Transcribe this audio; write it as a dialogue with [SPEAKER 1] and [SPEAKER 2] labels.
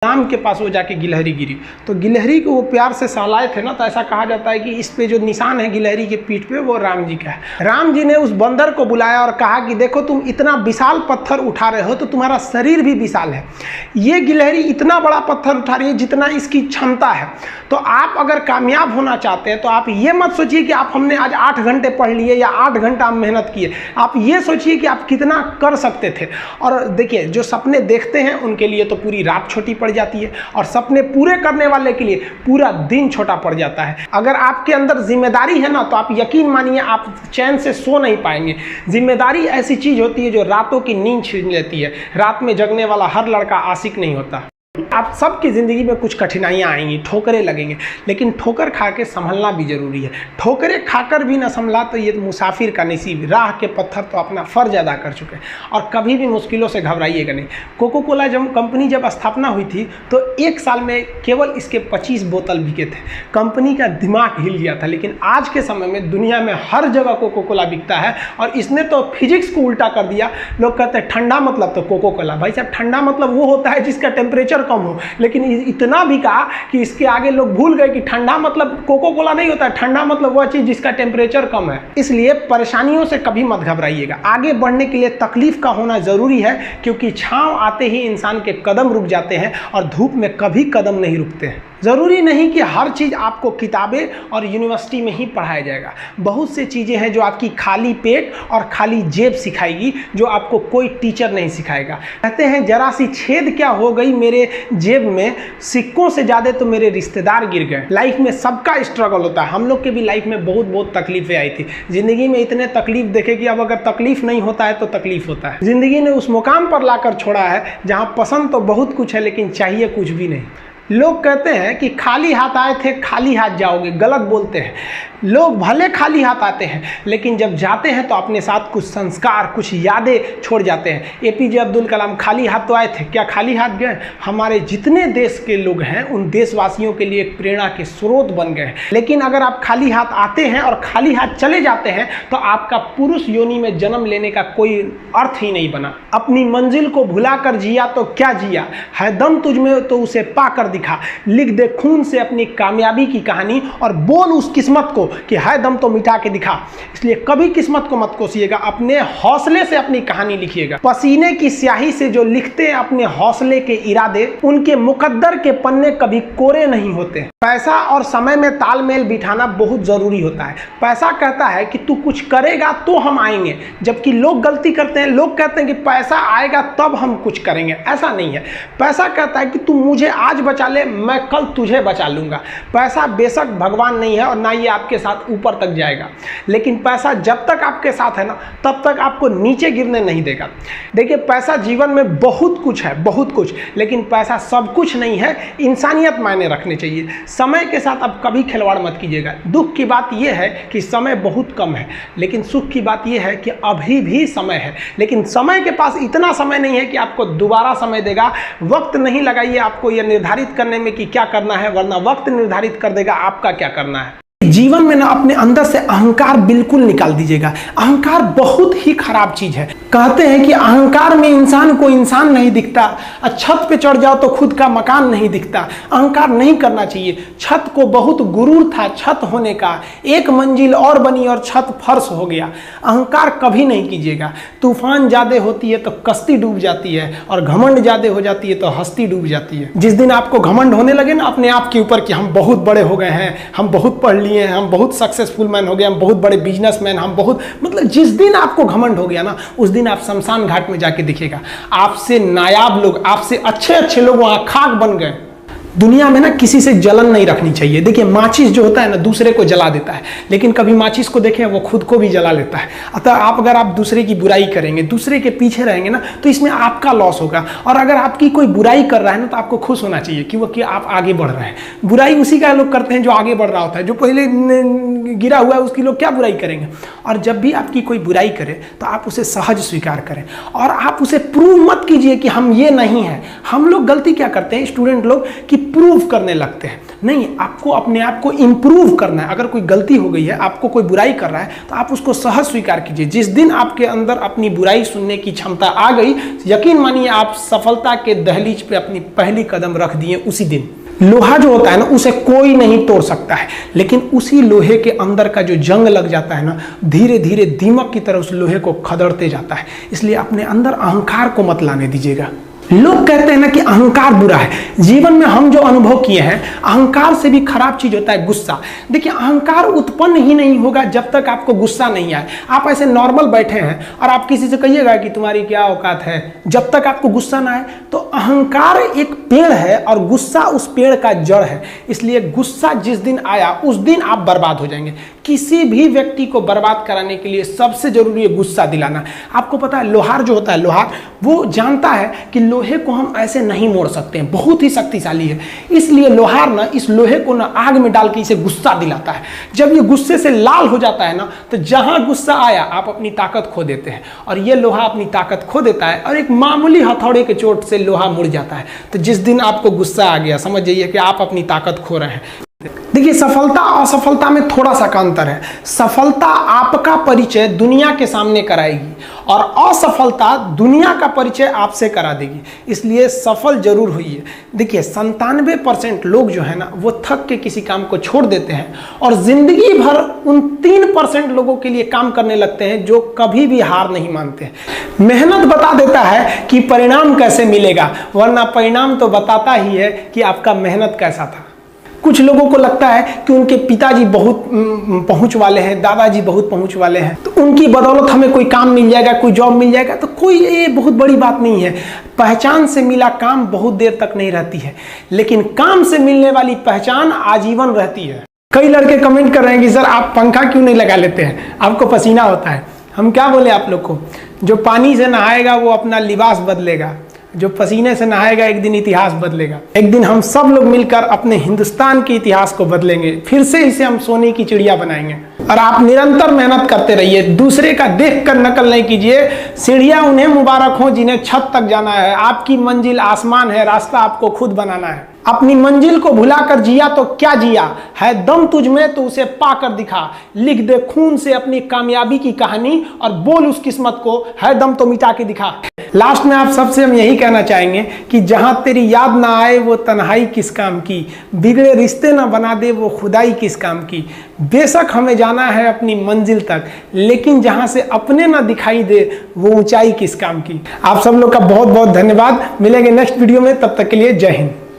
[SPEAKER 1] राम के पास वो जाके गिलहरी गिरी, तो गिलहरी को वो प्यार से सहलाए थे ना, तो ऐसा कहा जाता है कि इस पे जो निशान है गिलहरी के पीठ पे वो राम जी का है। राम जी ने उस बंदर को बुलाया और कहा कि देखो तुम इतना विशाल पत्थर उठा रहे हो तो तुम्हारा शरीर भी विशाल है, ये गिलहरी इतना बड़ा पत्थर उठा रही है जितना इसकी क्षमता है। तो आप अगर कामयाब होना चाहते हैं तो आप ये मत सोचिए कि आप हमने आज 8 घंटे पढ़ लिए या 8 घंटा हम मेहनत किए, आप ये सोचिए कि आप कितना कर सकते थे। और देखिए जो सपने देखते हैं उनके लिए तो पूरी रात छोटी पड़ जाती है और सपने पूरे करने वाले के लिए पूरा दिन छोटा पड़ जाता है। अगर आपके अंदर जिम्मेदारी है ना तो आप यकीन मानिए आप चैन से सो नहीं पाएंगे। जिम्मेदारी ऐसी चीज होती है जो रातों की नींद छीन लेती है। रात में जगने वाला हर लड़का आशिक नहीं होता। आप सबकी ज़िंदगी में कुछ कठिनाइयाँ आएंगी, ठोकरें लगेंगे, लेकिन ठोकर खा के संभलना भी जरूरी है। ठोकरें खाकर भी ना संभला तो ये मुसाफिर का नसीब, राह के पत्थर तो अपना फर्ज अदा कर चुके हैं। और कभी भी मुश्किलों से घबराइएगा नहीं। कोको कोला कंपनी जब स्थापना हुई थी तो 1 साल में केवल इसके 25 बोतल बिके थे। कंपनी का दिमाग हिल गया था। लेकिन आज के समय में दुनिया में हर जगह कोको कोला बिकता है और इसने तो फिजिक्स को उल्टा कर दिया। लोग कहते हैं ठंडा मतलब तो कोको कोला। भाई साहब ठंडा मतलब वो होता है जिसका टेम्परेचर कम हो, लेकिन इतना भी कहा कि इसके आगे लोग भूल गए कि ठंडा मतलब कोको कोला नहीं होता है, ठंडा मतलब वह चीज जिसका टेम्परेचर कम है। इसलिए परेशानियों से कभी मत घबराइएगा। आगे बढ़ने के लिए तकलीफ का होना जरूरी है, क्योंकि छांव आते ही इंसान के कदम रुक जाते हैं और धूप में कभी कदम नहीं रुकते हैं। ज़रूरी नहीं कि हर चीज़ आपको किताबें और यूनिवर्सिटी में ही पढ़ाया जाएगा। बहुत से चीज़ें हैं जो आपकी खाली पेट और खाली जेब सिखाएगी, जो आपको कोई टीचर नहीं सिखाएगा। कहते हैं जरा सी छेद क्या हो गई मेरे जेब में, सिक्कों से ज़्यादा तो मेरे रिश्तेदार गिर गए। लाइफ में सबका स्ट्रगल होता है। हम लोग के भी लाइफ में बहुत तकलीफें आई थी। ज़िंदगी में इतने तकलीफ देखे कि अब अगर तकलीफ नहीं होता है तो तकलीफ होता है। ज़िंदगी ने उस मुकाम पर लाकर छोड़ा है जहाँ पसंद तो बहुत कुछ है लेकिन चाहिए कुछ भी नहीं। लोग कहते हैं कि खाली हाथ आए थे खाली हाथ जाओगे, गलत बोलते हैं। लोग भले खाली हाथ आते हैं लेकिन जब जाते हैं तो अपने साथ कुछ संस्कार, कुछ यादें छोड़ जाते हैं। एपीजे अब्दुल कलाम खाली हाथ तो आए थे, क्या खाली हाथ गए? हमारे जितने देश के लोग हैं उन देशवासियों के लिए एक प्रेरणा के स्रोत बन गए हैं। लेकिन अगर आप खाली हाथ आते हैं और खाली हाथ चले जाते हैं तो आपका पुरुष योनि में जन्म लेने का कोई अर्थ ही नहीं बना। अपनी मंजिल को भुलाकर जिया तो क्या जिया, है दम तुझ में तो उसे पाकर दिखा। लिख दे खून से अपनी कामयाबी की कहानी और बोल उस किस्मत को कि है दम तो मिटा के दिखा। इसलिए कभी किस्मत को मत कोसिएगा, अपने हौसले से अपनी कहानी लिखिएगा। पसीने की स्याही से जो लिखते हैं अपने हौसले के इरादे, उनके मुकद्दर के पन्ने कभी कोरे नहीं होते। पैसा और समय में तालमेल बिठाना बहुत जरूरी होता है। पैसा कहता है कि तू कुछ करेगा तो हम आएंगे, जबकि लोग गलती करते हैं। लोग कहते हैं कि पैसा आएगा तब हम कुछ करेंगे। ऐसा नहीं है। पैसा कहता है कि तू मुझे आज बचा ले, मैं कल तुझे बचा लूंगा। पैसा बेशक भगवान नहीं है और ना ये आपके साथ ऊपर तक जाएगा, लेकिन पैसा जब तक आपके साथ है ना तब तक आपको नीचे गिरने नहीं देगा। देखिए पैसा जीवन में बहुत कुछ है, बहुत कुछ, लेकिन पैसा सब कुछ नहीं है। इंसानियत मायने रखने चाहिए। समय के साथ आप कभी खिलवाड़ मत कीजिएगा। दुख की बात यह है कि समय बहुत कम है, लेकिन सुख की बात यह है कि अभी भी समय है। लेकिन समय के पास इतना समय नहीं है कि आपको दोबारा समय देगा। वक्त नहीं लगाइए आपको यह निर्धारित करने में कि क्या करना है, वरना वक्त निर्धारित कर देगा आपका क्या करना है। जीवन में ना अपने अंदर से अहंकार बिल्कुल निकाल दीजिएगा। अहंकार बहुत ही खराब चीज है। कहते हैं कि अहंकार में इंसान को इंसान नहीं दिखता, छत पे चढ़ जाओ तो खुद का मकान नहीं दिखता। अहंकार नहीं करना चाहिए। छत को बहुत गुरूर था छत होने का, एक मंजिल और बनी और छत फर्श हो गया। अहंकार कभी नहीं कीजिएगा। तूफान ज्यादा होती है तो कश्ती डूब जाती है और घमंड ज्यादा हो जाती है तो हस्ती डूब जाती है। जिस दिन आपको घमंड होने लगे ना अपने आप के ऊपर कि हम बहुत बड़े हो गए हैं, हम बहुत पढ़ लिए, हम बहुत सक्सेसफुल मैन हो गए, हम बहुत बड़े बिजनेसमैन, हम बहुत, मतलब जिस दिन आपको घमंड हो गया ना उस दिन आप शमशान घाट में जाके दिखेगा आपसे नायाब लोग, आपसे अच्छे लोग वहां खाक बन गए। दुनिया में ना किसी से जलन नहीं रखनी चाहिए। देखिए माचिस जो होता है ना दूसरे को जला देता है, लेकिन कभी माचिस को देखें वो खुद को भी जला लेता है। अतः अगर आप दूसरे की बुराई करेंगे, दूसरे के पीछे रहेंगे ना तो इसमें आपका लॉस होगा। और अगर आपकी कोई बुराई कर रहा है ना तो आपको खुश होना चाहिए कि आप आगे बढ़ रहे हैं। बुराई उसी का लोग करते हैं जो आगे बढ़ रहा होता है। जो पहले गिरा हुआ है उसकी लोग क्या बुराई करेंगे। और जब भी आपकी कोई बुराई करे तो आप उसे सहज स्वीकार करें और आप उसे प्रूव मत कीजिए कि हम ये नहीं है। हम लोग गलती क्या करते हैं स्टूडेंट लोग कि प्रूव करने लगते हैं। नहीं, आपको अपने आप को इम्प्रूव करना है। अगर कोई गलती हो गई है, आपको कोई बुराई कर रहा है, तो आप उसको सहज स्वीकार कीजिए। जिस दिन आपके अंदर अपनी बुराई सुनने की क्षमता आ गई, यकीन मानिए आप सफलता के दहलीज पे अपनी पहली कदम रख दिए उसी दिन। लोहा जो होता है ना, उसे कोई नहीं तोड़ सकता है, लेकिन उसी लोहे के अंदर का जो जंग लग जाता है ना, धीरे धीरे दीमक की तरह उस लोहे को खदड़ते जाता है। इसलिए अपने अंदर अहंकार को मत लाने दीजिएगा। लोग कहते हैं ना कि अहंकार बुरा है। जीवन में हम जो अनुभव किए हैं, अहंकार से भी खराब चीज होता है गुस्सा। देखिए, अहंकार उत्पन्न ही नहीं होगा जब तक आपको गुस्सा नहीं आए। आप ऐसे नॉर्मल बैठे हैं और आप किसी से कहिएगा कि तुम्हारी क्या औकात है, जब तक आपको गुस्सा ना आए। तो अहंकार एक पेड़ है और गुस्सा उस पेड़ का जड़ है। इसलिए गुस्सा जिस दिन आया उस दिन आप बर्बाद हो जाएंगे। किसी भी व्यक्ति को बर्बाद कराने के लिए सबसे जरूरी है गुस्सा दिलाना। आपको पता है, लोहार जो होता है, लोहार वो जानता है कि लोहे को हम ऐसे नहीं मोड़ सकते हैं, बहुत ही शक्तिशाली है। इसलिए लोहार ना इस लोहे को ना आग में डाल के इसे गुस्सा दिलाता है। जब ये गुस्से से लाल हो जाता है ना, तो जहां गुस्सा आया आप अपनी ताकत खो देते हैं, और ये लोहा अपनी ताकत खो देता है और एक मामूली हथौड़े के चोट से लोहा मुड़ जाता है। तो जिस दिन आपको गुस्सा आ गया, समझ जाइए कि आप अपनी ताकत खो रहे हैं। देखिए, सफलता और असफलता में थोड़ा सा का अंतर है। सफलता आपका परिचय दुनिया के सामने कराएगी और असफलता दुनिया का परिचय आपसे करा देगी। इसलिए सफल जरूर होइए। देखिए, 97% लोग जो है ना, वो थक के किसी काम को छोड़ देते हैं और जिंदगी भर उन 3% लोगों के लिए काम करने लगते हैं जो कभी भी हार नहीं मानते हैं। मेहनत बता देता है कि परिणाम कैसे मिलेगा, वरना परिणाम तो बताता ही है कि आपका मेहनत कैसा था। कुछ लोगों को लगता है कि उनके पिताजी बहुत पहुंच वाले हैं, दादाजी बहुत पहुंच वाले हैं, तो उनकी बदौलत हमें कोई काम मिल जाएगा, कोई जॉब मिल जाएगा। तो कोई ये बहुत बड़ी बात नहीं है। पहचान से मिला काम बहुत देर तक नहीं रहती है, लेकिन काम से मिलने वाली पहचान आजीवन रहती है। कई लड़के कमेंट कर रहे हैं कि सर आप पंखा क्यों नहीं लगा लेते हैं, आपको पसीना होता है। हम क्या बोले आप लोग को, जो पानी से नहाएगा वो अपना लिबास बदलेगा, जो पसीने से नहाएगा एक दिन इतिहास बदलेगा। एक दिन हम सब लोग मिलकर अपने हिंदुस्तान के इतिहास को बदलेंगे, फिर से इसे हम सोने की चिड़िया बनाएंगे। और आप निरंतर मेहनत करते रहिए, दूसरे का देख कर नकल नहीं कीजिए। सीढ़ियां उन्हें मुबारक हो जिन्हें छत तक जाना है। आपकी मंजिल आसमान है, रास्ता आपको खुद बनाना है। अपनी मंजिल को भुलाकर जिया तो क्या जिया है, दम तुझ में तो उसे पाकर दिखा। लिख दे खून से अपनी कामयाबी की कहानी और बोल उस किस्मत को, है दम तो मिटा के दिखा। लास्ट में आप सबसे हम यही कहना चाहेंगे कि जहां तेरी याद ना आए वो तन्हाई किस काम की, बिगड़े रिश्ते ना बना दे वो खुदाई किस काम की। बेशक हमें जाना है अपनी मंजिल तक, लेकिन जहां से अपने ना दिखाई दे वो ऊंचाई किस काम की। आप सब लोग का बहुत बहुत धन्यवाद। मिलेंगे नेक्स्ट वीडियो में, तब तक के लिए जय हिंद।